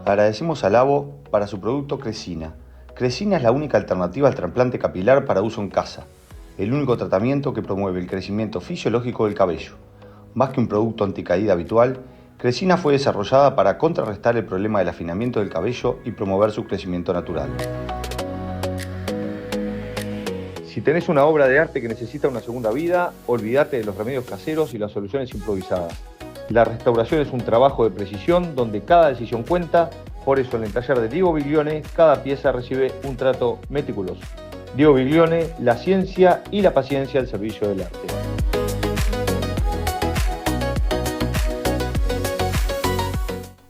Agradecemos a Labo para su producto Cresina. Cresina es la única alternativa al trasplante capilar para uso en casa, el único tratamiento que promueve el crecimiento fisiológico del cabello. Más que un producto anticaída habitual, Cresina fue desarrollada para contrarrestar el problema del afinamiento del cabello y promover su crecimiento natural. Si tenés una obra de arte que necesita una segunda vida, olvídate de los remedios caseros y las soluciones improvisadas. La restauración es un trabajo de precisión donde cada decisión cuenta, por eso en el taller de Diego Biglione cada pieza recibe un trato meticuloso. Diego Biglione, la ciencia y la paciencia al servicio del arte.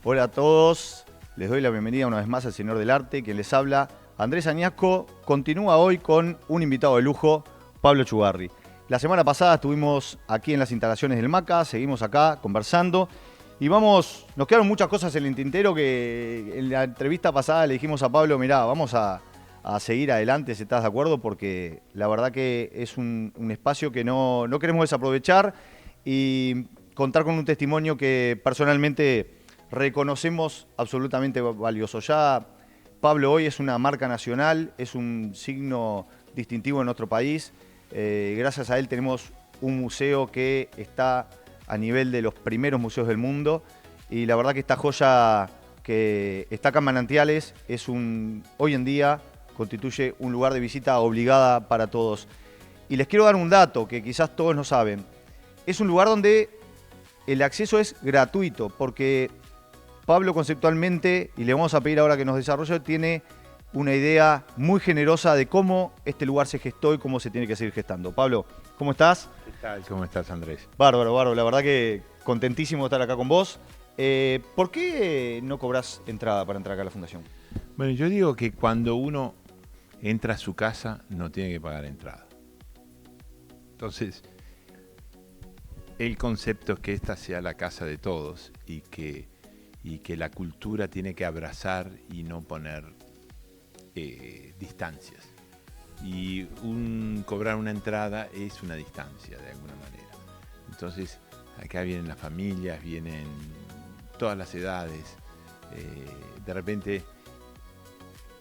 Hola a todos, les doy la bienvenida una vez más al Señor del Arte, quien les habla. Andrés Añasco continúa hoy con un invitado de lujo, Pablo Chugarri. La semana pasada estuvimos aquí en las instalaciones del MACA, seguimos acá conversando y nos quedaron muchas cosas en el tintero que en la entrevista pasada le dijimos a Pablo, mirá, vamos a seguir adelante si estás de acuerdo, porque la verdad que es un espacio que no queremos desaprovechar y contar con un testimonio que personalmente reconocemos absolutamente valioso. Ya Pablo hoy es una marca nacional, es un signo distintivo en nuestro país. Gracias a él tenemos un museo que está a nivel de los primeros museos del mundo y la verdad que esta joya que está acá en Manantiales hoy en día constituye un lugar de visita obligada para todos. Y les quiero dar un dato que quizás todos no saben. Es un lugar donde el acceso es gratuito porque Pablo conceptualmente, y le vamos a pedir ahora que nos desarrolle, tiene una idea muy generosa de cómo este lugar se gestó y cómo se tiene que seguir gestando. Pablo, ¿cómo estás? ¿Qué tal? ¿Cómo estás, Andrés? Bárbaro. La verdad que contentísimo de estar acá con vos. ¿Por qué no cobrás entrada para entrar acá a la Fundación? Bueno, yo digo que cuando uno entra a su casa no tiene que pagar entrada. Entonces, el concepto es que esta sea la casa de todos y que la cultura tiene que abrazar y no poner distancias. Y cobrar una entrada es una distancia de alguna manera. Entonces, acá vienen las familias, vienen todas las edades. De repente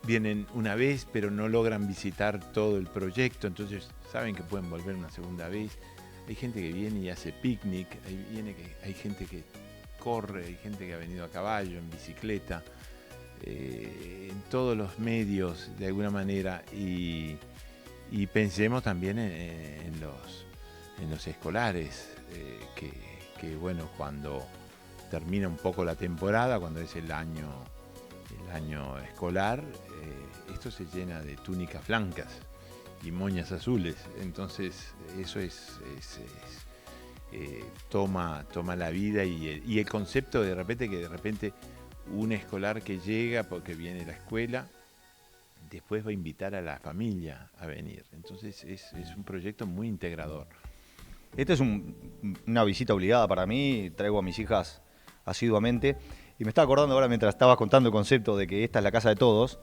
vienen una vez, pero no logran visitar todo el proyecto, entonces saben que pueden volver una segunda vez. Hay gente que viene y hace picnic, hay gente que corre, hay gente que ha venido a caballo, en bicicleta, en todos los medios de alguna manera, y pensemos también en los escolares, que bueno, cuando termina un poco la temporada, cuando es el año escolar, esto se llena de túnicas blancas y moñas azules. Entonces eso toma la vida y el concepto de repente un escolar que llega porque viene la escuela, después va a invitar a la familia a venir. Entonces es un proyecto muy integrador. Esta es una visita obligada para mí, traigo a mis hijas asiduamente. Y me estaba acordando ahora mientras estabas contando el concepto de que esta es la casa de todos.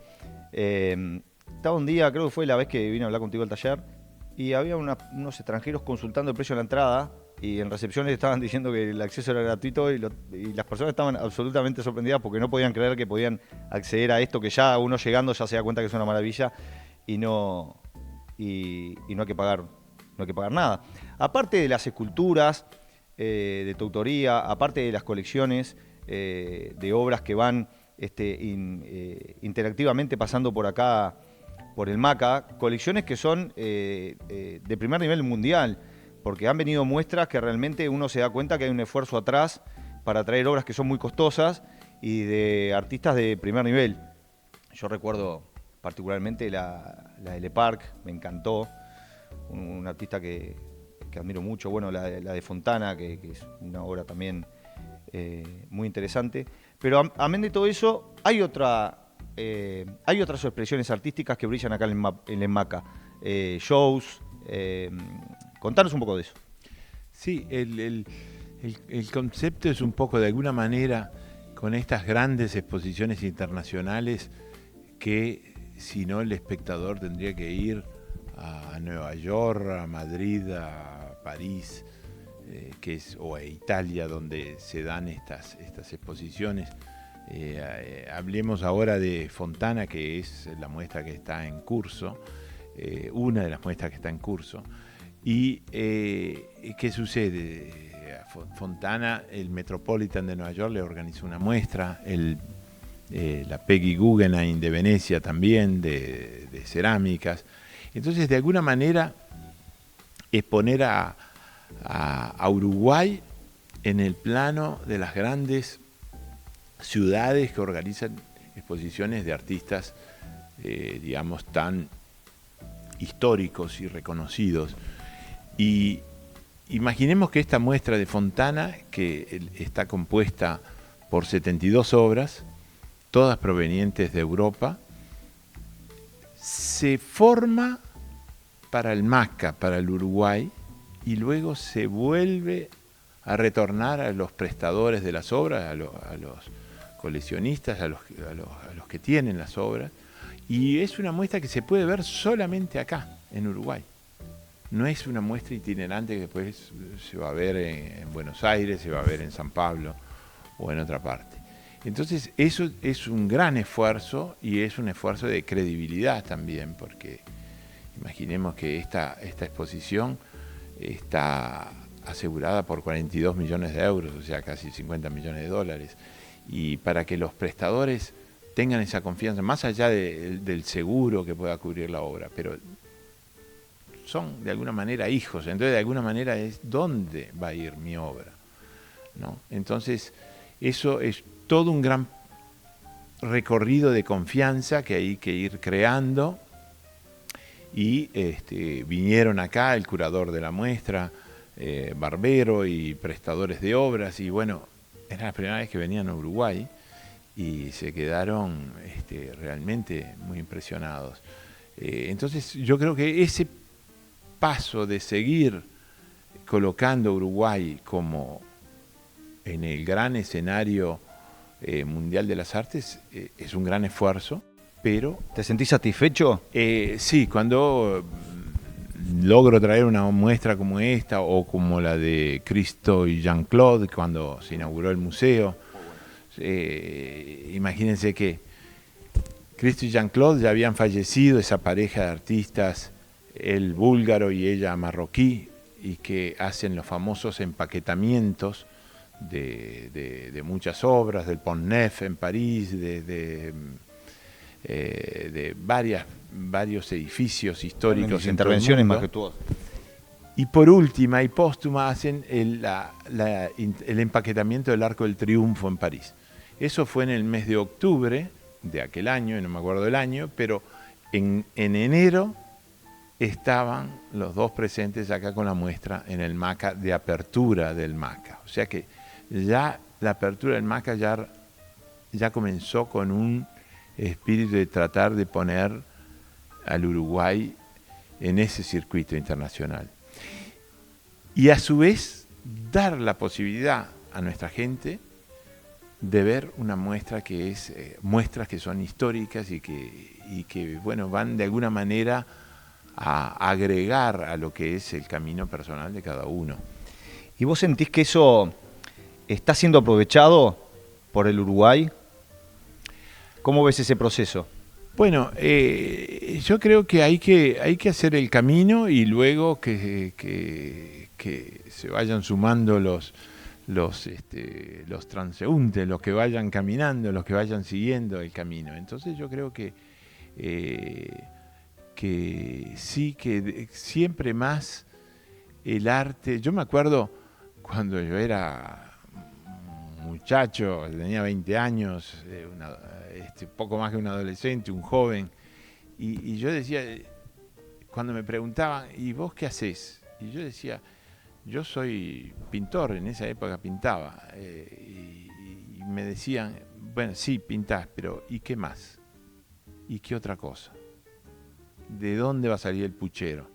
Estaba un día, creo que fue la vez que vine a hablar contigo al taller, y había unos extranjeros consultando el precio de la entrada y en recepciones estaban diciendo que el acceso era gratuito y las personas estaban absolutamente sorprendidas porque no podían creer que podían acceder a esto que ya uno llegando ya se da cuenta que es una maravilla y no hay que pagar nada. Aparte de las esculturas de tu autoría, aparte de las colecciones de obras que van interactivamente pasando por acá, por el MACA, colecciones que son de primer nivel mundial, porque han venido muestras que realmente uno se da cuenta que hay un esfuerzo atrás para traer obras que son muy costosas y de artistas de primer nivel. Yo recuerdo particularmente la de Le Parc, me encantó, un artista que admiro mucho, bueno, la de Fontana, que es una obra también muy interesante. Pero amén de todo eso, hay otras expresiones artísticas que brillan acá en el MACA. Shows, contanos un poco de eso. Sí, el concepto es un poco de alguna manera con estas grandes exposiciones internacionales que si no el espectador tendría que ir a Nueva York, a Madrid, a París, o a Italia, donde se dan estas exposiciones. Hablemos ahora de Fontana, que es la muestra que está en curso, una de las muestras que está en curso. ¿Y qué sucede? Fontana, el Metropolitan de Nueva York le organizó una muestra, la Peggy Guggenheim de Venecia también, de cerámicas. Entonces, de alguna manera, es poner a Uruguay en el plano de las grandes ciudades que organizan exposiciones de artistas, digamos, tan históricos y reconocidos. Y imaginemos que esta muestra de Fontana, que está compuesta por 72 obras, todas provenientes de Europa, se forma para el MACA, para el Uruguay, y luego se vuelve a retornar a los prestadores de las obras, a los coleccionistas, a los que tienen las obras, y es una muestra que se puede ver solamente acá, en Uruguay. No es una muestra itinerante que después se va a ver en Buenos Aires, se va a ver en San Pablo o en otra parte. Entonces eso es un gran esfuerzo, y es un esfuerzo de credibilidad también, porque imaginemos que esta exposición está asegurada por 42 millones de euros, o sea, casi 50 millones de dólares. Y para que los prestadores tengan esa confianza, más allá del seguro que pueda cubrir la obra, pero son de alguna manera hijos, entonces de alguna manera es dónde va a ir mi obra, ¿no? Entonces eso es todo un gran recorrido de confianza que hay que ir creando, y vinieron acá el curador de la muestra, Barbero, y prestadores de obras, y bueno, era la primera vez que venían a Uruguay y se quedaron realmente muy impresionados. Entonces yo creo que ese paso de seguir colocando a Uruguay como en el gran escenario mundial de las artes es un gran esfuerzo, pero... ¿Te sentís satisfecho? Sí, cuando logro traer una muestra como esta, o como la de Cristo y Jean-Claude cuando se inauguró el museo. Imagínense que Cristo y Jean-Claude ya habían fallecido, esa pareja de artistas, él búlgaro y ella marroquí, y que hacen los famosos empaquetamientos de muchas obras, del Pont Neuf en París, de varios edificios históricos. Intervenciones majestuosas. Y por última y póstuma hacen el empaquetamiento del Arco del Triunfo en París. Eso fue en el mes de octubre de aquel año, no me acuerdo del año, pero en enero estaban los dos presentes acá con la muestra en el MACA, de apertura del MACA. O sea que ya la apertura del MACA ya comenzó con un espíritu de tratar de poner al Uruguay en ese circuito internacional. Y a su vez dar la posibilidad a nuestra gente de ver una muestra que es muestras que son históricas y que bueno, van de alguna manera a agregar a lo que es el camino personal de cada uno. ¿Y vos sentís que eso está siendo aprovechado por el Uruguay? ¿Cómo ves ese proceso? Bueno, yo creo que hay que hacer el camino, y luego que se vayan sumando los transeúntes, los que vayan caminando, los que vayan siguiendo el camino. Entonces yo creo que sí, que siempre más el arte. Yo me acuerdo cuando yo era muchacho, tenía 20 años, poco más que un adolescente, un joven, y yo decía, cuando me preguntaban, ¿y vos qué haces? Y yo decía, yo soy pintor, en esa época pintaba, y me decían, bueno, sí, pintás, pero ¿y qué más? ¿Y qué otra cosa? ¿De dónde va a salir el puchero?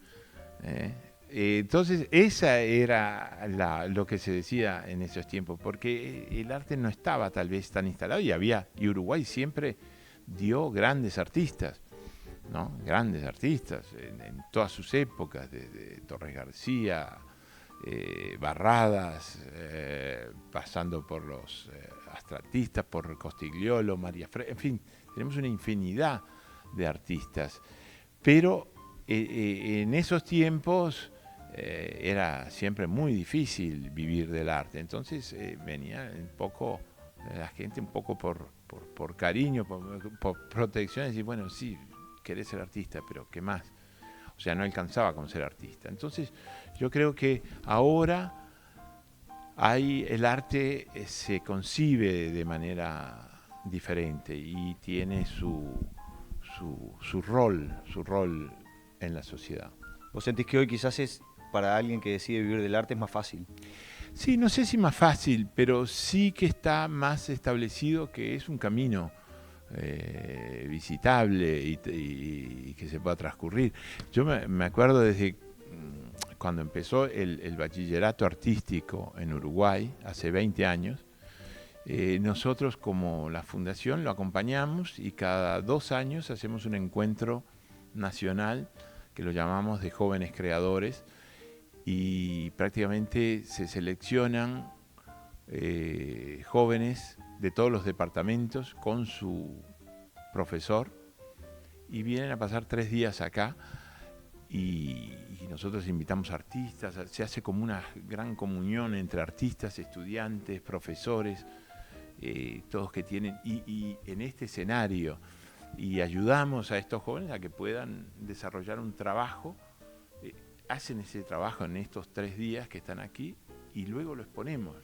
Entonces esa era lo que se decía en esos tiempos, porque el arte no estaba tal vez tan instalado, y Uruguay siempre dio grandes artistas, ¿no? Grandes artistas en todas sus épocas, desde Torres García, Barradas, pasando por los abstractistas, por Costigliolo, María Freire, en fin, tenemos una infinidad de artistas. Pero en esos tiempos era siempre muy difícil vivir del arte. Entonces venía un poco la gente un poco por cariño, por protección, decir, bueno, sí, querés ser artista, pero ¿qué más? O sea, no alcanzaba con ser artista. Entonces yo creo que ahora el arte se concibe de manera diferente y tiene su rol en la sociedad. ¿Vos sentís que hoy quizás es para alguien que decide vivir del arte es más fácil? Sí, no sé si más fácil, pero sí que está más establecido que es un camino visitable y que se pueda transcurrir. Yo me acuerdo desde cuando empezó el bachillerato artístico en Uruguay, hace 20 años, nosotros como la fundación lo acompañamos y cada 2 años hacemos un encuentro nacional que lo llamamos de jóvenes creadores, y prácticamente se seleccionan jóvenes de todos los departamentos con su profesor y vienen a pasar 3 días acá y nosotros invitamos artistas, se hace como una gran comunión entre artistas, estudiantes, profesores, todos que tienen, y en este escenario, y ayudamos a estos jóvenes a que puedan desarrollar un trabajo. Hacen ese trabajo en estos 3 días que están aquí y luego lo exponemos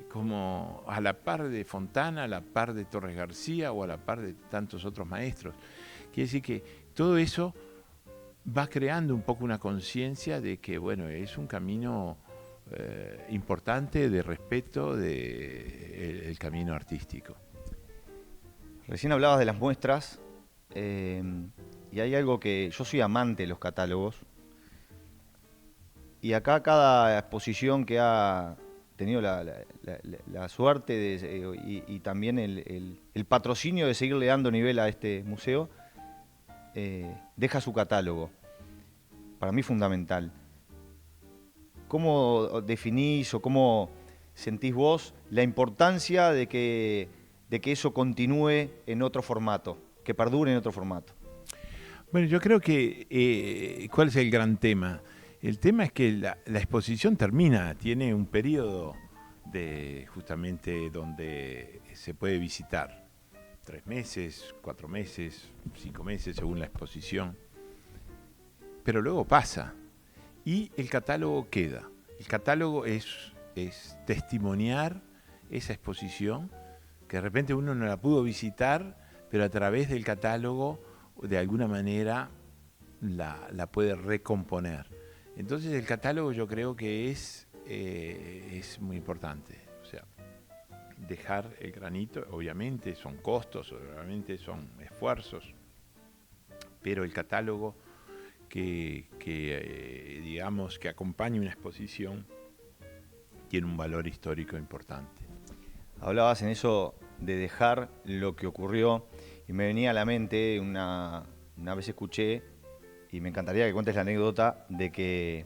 como a la par de Fontana, a la par de Torres García o a la par de tantos otros maestros. Quiere decir que todo eso va creando un poco una conciencia de que, bueno, es un camino importante de respeto del camino artístico. Recién hablabas de las muestras y hay algo que yo soy amante de los catálogos. Y acá cada exposición que ha tenido la suerte y también el patrocinio de seguirle dando nivel a este museo, deja su catálogo. Para mí fundamental. ¿Cómo definís o cómo sentís vos la importancia de que eso continúe en otro formato, que perdure en otro formato? Bueno, yo creo que ¿cuál es el gran tema? El tema es que la exposición termina, tiene un periodo justamente donde se puede visitar. 3 meses, 4 meses, 5 meses, según la exposición. Pero luego pasa y el catálogo queda. El catálogo es testimoniar esa exposición que de repente uno no la pudo visitar, pero a través del catálogo de alguna manera la puede recomponer. Entonces el catálogo yo creo que es muy importante. O sea, dejar el granito, obviamente son costos, obviamente son esfuerzos, pero el catálogo digamos que acompaña una exposición tiene un valor histórico importante. Hablabas en eso de dejar lo que ocurrió y me venía a la mente una vez escuché, y me encantaría que cuentes la anécdota de que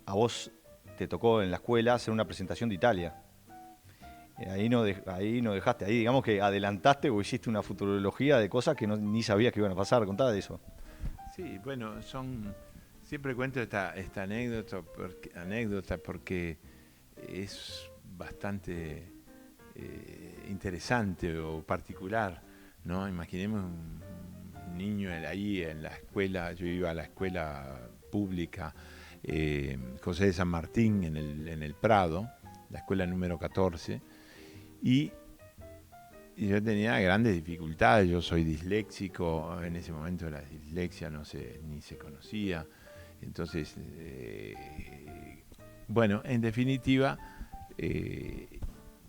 a vos te tocó en la escuela hacer una presentación de Italia. Ahí no dejaste, ahí digamos que adelantaste o hiciste una futurología de cosas que ni sabías que iban a pasar. Contá de eso. Sí, bueno, siempre cuento esta anécdota porque es bastante interesante o particular, ¿no? Imaginemos un niño ahí en la escuela, yo iba a la escuela pública José de San Martín en el Prado, la escuela número 14, y yo tenía grandes dificultades, yo soy disléxico, en ese momento la dislexia ni se conocía, entonces, bueno, en definitiva,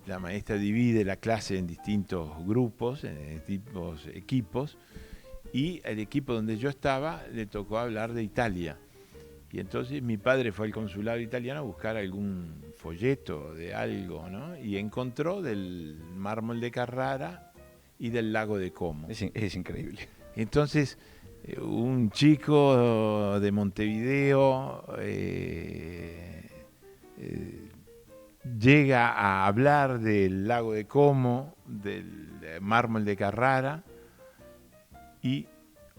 la maestra divide la clase en distintos grupos, en distintos equipos, y el equipo donde yo estaba le tocó hablar de Italia. Y entonces mi padre fue al consulado italiano a buscar algún folleto de algo, ¿no? Y encontró del mármol de Carrara y del lago de Como. Es increíble. Entonces un chico de Montevideo llega a hablar del lago de Como, del mármol de Carrara, y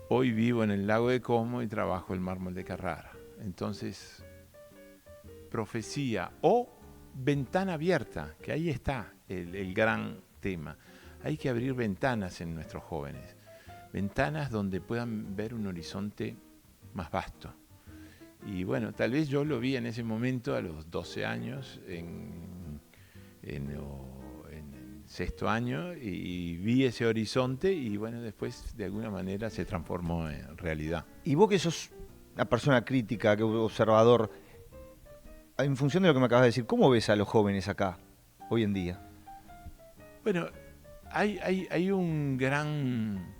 hoy vivo en el lago de Como y trabajo el mármol de Carrara. Entonces, profecía o ventana abierta, que ahí está el gran tema. Hay que abrir ventanas en nuestros jóvenes, ventanas donde puedan ver un horizonte más vasto. Y bueno, tal vez yo lo vi en ese momento a los 12 años, en el sexto año, y vi ese horizonte y bueno, después de alguna manera se transformó en realidad. Y vos que sos una persona crítica, que observador, en función de lo que me acabas de decir, ¿cómo ves a los jóvenes acá, hoy en día? Bueno, hay un gran,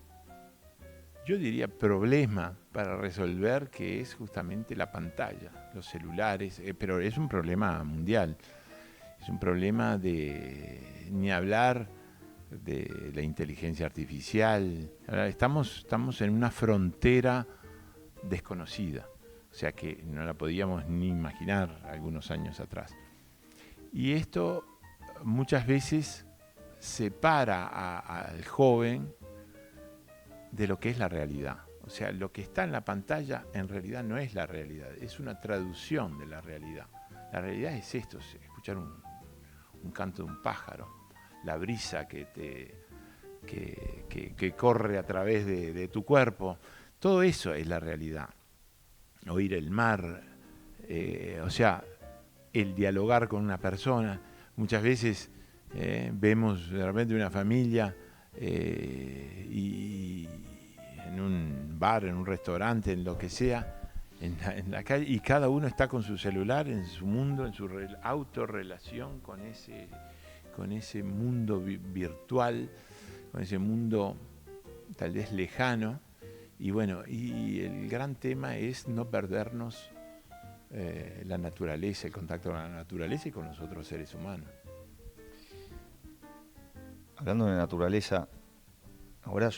yo diría, problema para resolver, que es justamente la pantalla, los celulares, pero es un problema mundial. Es un problema de, ni hablar de la inteligencia artificial. Estamos en una frontera desconocida, o sea que no la podíamos ni imaginar algunos años atrás. Y esto muchas veces separa al joven de lo que es la realidad. O sea, lo que está en la pantalla en realidad no es la realidad, es una traducción de la realidad. La realidad es esto, es escuchar un canto de un pájaro, la brisa que corre a través de tu cuerpo. Todo eso es la realidad. Oír el mar, o sea, el dialogar con una persona. Muchas veces vemos de repente una familia y en un bar, en un restaurante, en lo que sea, en la calle, y cada uno está con su celular, en su mundo, en su autorrelación con ese mundo virtual, con ese mundo tal vez lejano. Y bueno, y el gran tema es no perdernos la naturaleza, el contacto con la naturaleza y con los otros seres humanos. Hablando de naturaleza, ahora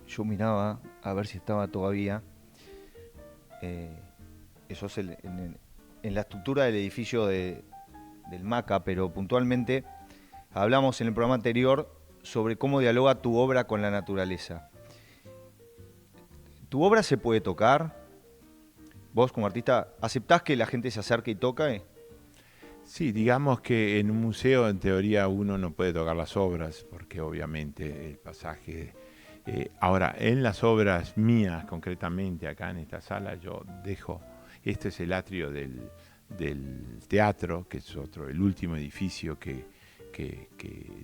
yo miraba a ver si estaba todavía, eso es en la estructura del edificio del MACA, pero puntualmente hablamos en el programa anterior sobre cómo dialoga tu obra con la naturaleza. ¿Tu obra se puede tocar? ¿Vos como artista aceptás que la gente se acerque y toque? Sí, digamos que en un museo en teoría uno no puede tocar las obras, porque obviamente el pasaje... ahora, en las obras mías concretamente, acá en esta sala, yo dejo... Este es el atrio del teatro, que es el último edificio que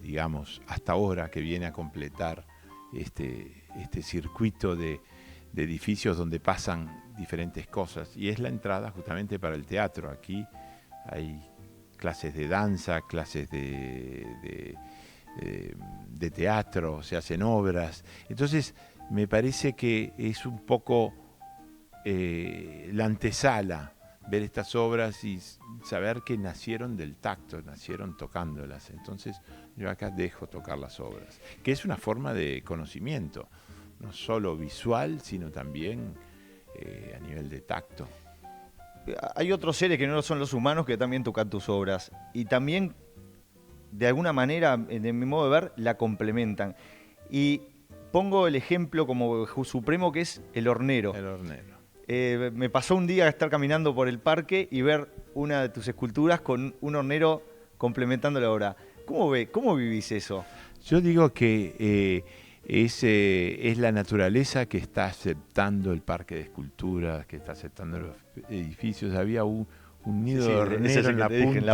digamos, hasta ahora, que viene a completar este circuito de edificios donde pasan diferentes cosas. Y es la entrada justamente para el teatro. Aquí hay clases de danza, clases de teatro, se hacen obras. Entonces, me parece que es un poco la antesala, ver estas obras y saber que nacieron del tacto, nacieron tocándolas. Entonces, yo acá dejo tocar las obras, que es una forma de conocimiento, no solo visual, sino también a nivel de tacto. Hay otros seres que no son los humanos que también tocan tus obras y también, de alguna manera, de mi modo de ver, la complementan. Y pongo el ejemplo como supremo, que es el hornero. El hornero. Me pasó un día estar caminando por el parque y ver una de tus esculturas con un hornero complementando la obra. ¿Cómo vivís eso? Yo digo que es la naturaleza que está aceptando el parque de esculturas, que está aceptando los edificios. Había un nido de hornero en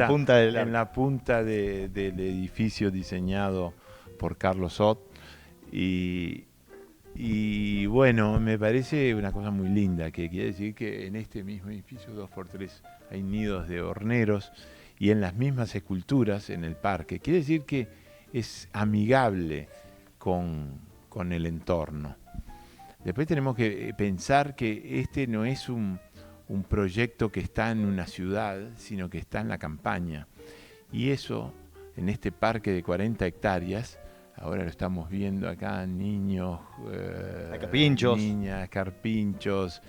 la punta del edificio diseñado por Carlos Ott. Y bueno, me parece una cosa muy linda, que quiere decir que en este mismo edificio 2x3 hay nidos de horneros y en las mismas esculturas en el parque. Quiere decir que es amigable con el entorno. Después tenemos que pensar que este no es un proyecto que está en una ciudad, sino que está en la campaña. Y eso, en este parque de 40 hectáreas, ahora lo estamos viendo acá, niños, Carpinchos. niñas, carpinchos,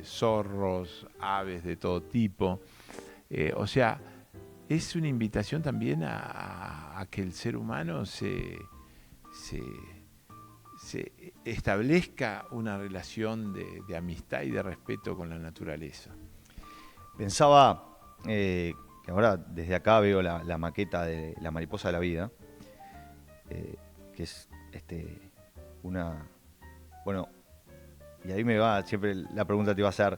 zorros, aves de todo tipo. O sea, es una invitación también a que el ser humano se establezca una relación de amistad y de respeto con la naturaleza. Pensaba que ahora desde acá veo la maqueta de la mariposa de la vida, que es una... Bueno, y ahí me va, siempre la pregunta te iba a hacer,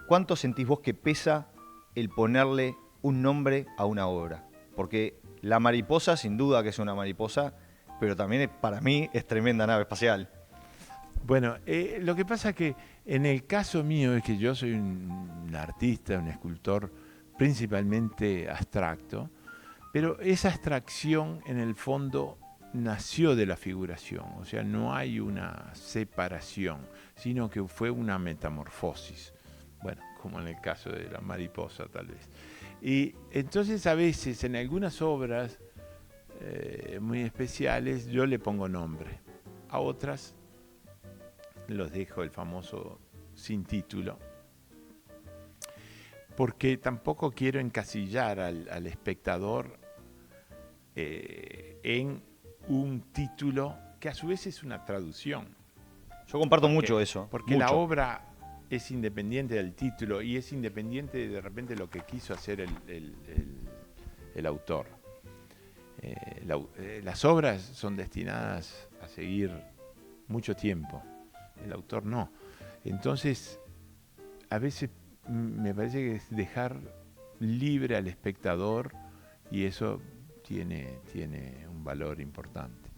¿cuánto sentís vos que pesa el ponerle un nombre a una obra? Porque la mariposa, sin duda que es una mariposa, pero también para mí es tremenda nave espacial. Bueno, lo que pasa es que en el caso mío es que yo soy un artista, un escultor principalmente abstracto, pero esa abstracción en el fondo nació de la figuración, o sea, no hay una separación, sino que fue una metamorfosis, bueno, como en el caso de la mariposa tal vez. Y entonces a veces en algunas obras muy especiales yo le pongo nombre, a otras los dejo el famoso sin título, porque tampoco quiero encasillar al espectador en un título que a su vez es una traducción. Yo comparto mucho eso. Porque mucho. la obra es independiente del título y es independiente de repente de lo que quiso hacer el autor. Las obras son destinadas a seguir mucho tiempo, el autor no. Entonces, a veces me parece que es dejar libre al espectador y eso tiene un valor importante.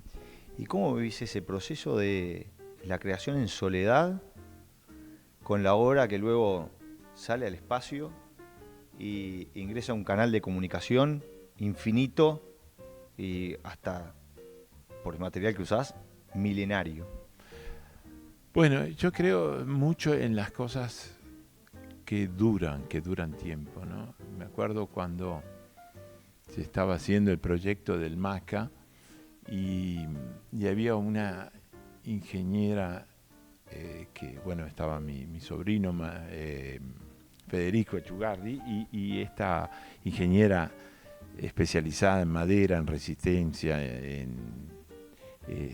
¿Y cómo vivís ese proceso de la creación en soledad con la obra que luego sale al espacio y ingresa a un canal de comunicación infinito y hasta, por el material que usás, milenario? Bueno, yo creo mucho en las cosas que duran tiempo, ¿no? Me acuerdo cuando se estaba haciendo el proyecto del MACA y había una ingeniera que, bueno, estaba mi sobrino Federico Echugardi y esta ingeniera especializada en madera, en resistencia,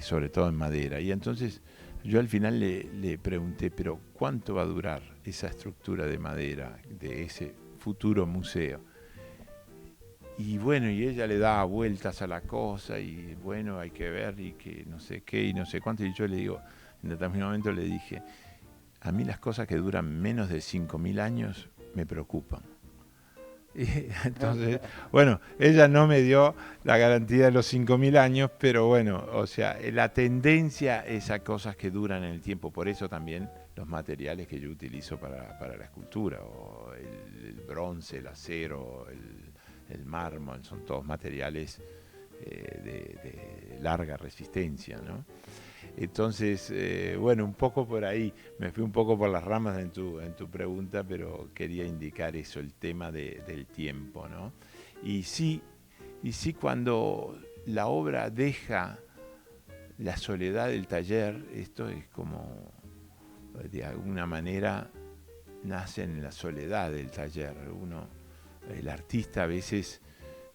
sobre todo en madera. Y entonces yo al final le pregunté, pero ¿cuánto va a durar esa estructura de madera de ese futuro museo? Y bueno, y ella le daba vueltas a la cosa y bueno, hay que ver y que no sé qué y no sé cuánto. Y yo le digo, en determinado momento le dije, a mí las cosas que duran menos de 5.000 años me preocupan. Y entonces, bueno, ella no me dio la garantía de los 5.000 años, pero bueno, o sea, la tendencia es a cosas que duran en el tiempo. Por eso también los materiales que yo utilizo para la escultura, o el bronce, el acero, el mármol, son todos materiales de larga resistencia, ¿no? Entonces, bueno, un poco por ahí, me fui un poco por las ramas en tu pregunta, pero quería indicar eso, el tema del tiempo, ¿no? Y sí, cuando la obra deja la soledad del taller, esto es como, de alguna manera, nace en la soledad del taller. El artista a veces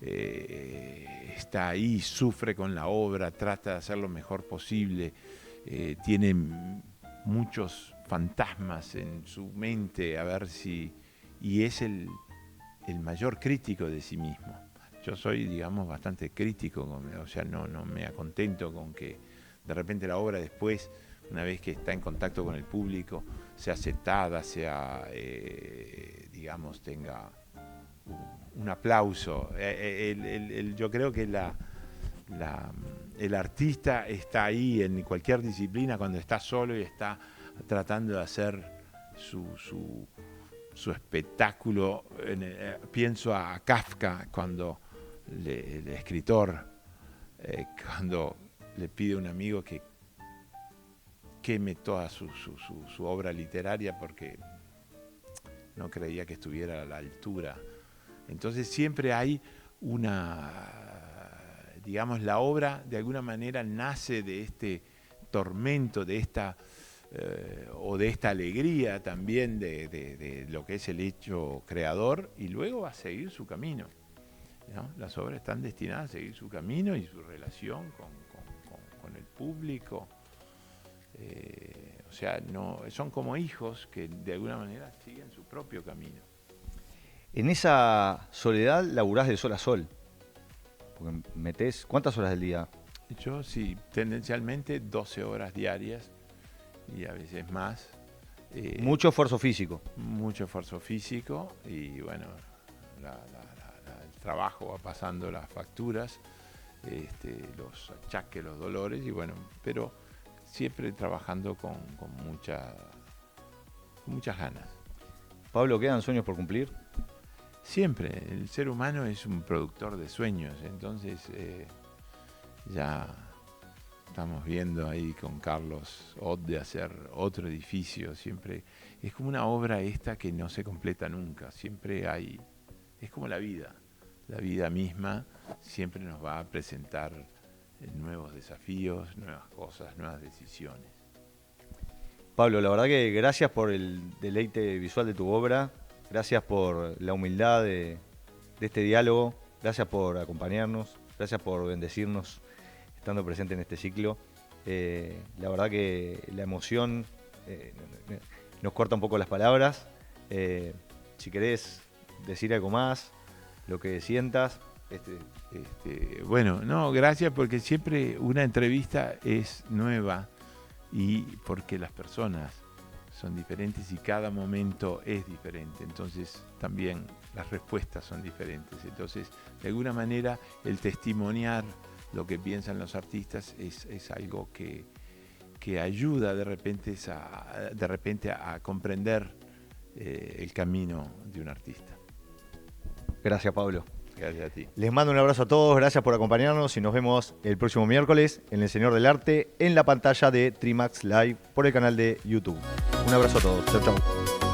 está ahí, sufre con la obra, trata de hacer lo mejor posible, tiene muchos fantasmas en su mente, a ver si... y es el mayor crítico de sí mismo. Yo soy, digamos, bastante crítico, o sea, no me acontento con que de repente la obra después, una vez que está en contacto con el público, sea aceptada, sea, digamos, tenga un aplauso. Yo creo que el artista está ahí en cualquier disciplina cuando está solo y está tratando de hacer su espectáculo. Pienso a Kafka cuando el escritor, cuando le pide a un amigo que queme toda su obra literaria porque no creía que estuviera a la altura. Entonces siempre hay una digamos, la obra de alguna manera nace de este tormento, de esta alegría también de lo que es el hecho creador, y luego va a seguir su camino, ¿no? Las obras están destinadas a seguir su camino y su relación con el público. O sea, no, son como hijos que de alguna manera siguen su propio camino. En esa soledad laburás de sol a sol, porque metés, ¿cuántas horas del día? Yo sí, tendencialmente 12 horas diarias y a veces más. Mucho esfuerzo físico. Mucho esfuerzo físico y bueno, el trabajo va pasando las facturas, los achaques, los dolores, y bueno, pero siempre trabajando con muchas ganas. Pablo, ¿quedan sueños por cumplir? Siempre, el ser humano es un productor de sueños, entonces ya estamos viendo ahí con Carlos Ott de hacer otro edificio. Siempre es como una obra esta que no se completa nunca, siempre hay, es como la vida misma siempre nos va a presentar nuevos desafíos, nuevas cosas, nuevas decisiones. Pablo, la verdad que gracias por el deleite visual de tu obra, gracias por la humildad de este diálogo, gracias por acompañarnos, gracias por bendecirnos estando presente en este ciclo. La verdad que la emoción nos corta un poco las palabras. Si querés decir algo más, lo que sientas. Bueno, no, gracias, porque siempre una entrevista es nueva y porque las personas son diferentes y cada momento es diferente, entonces también las respuestas son diferentes. Entonces, de alguna manera, el testimoniar lo que piensan los artistas es algo que ayuda de repente a comprender el camino de un artista. Gracias, Pablo. Gracias a ti. Les mando un abrazo a todos, gracias por acompañarnos y nos vemos el próximo miércoles en El Señor del Arte en la pantalla de Trimax Live por el canal de YouTube. Un abrazo a todos. Chau, chau.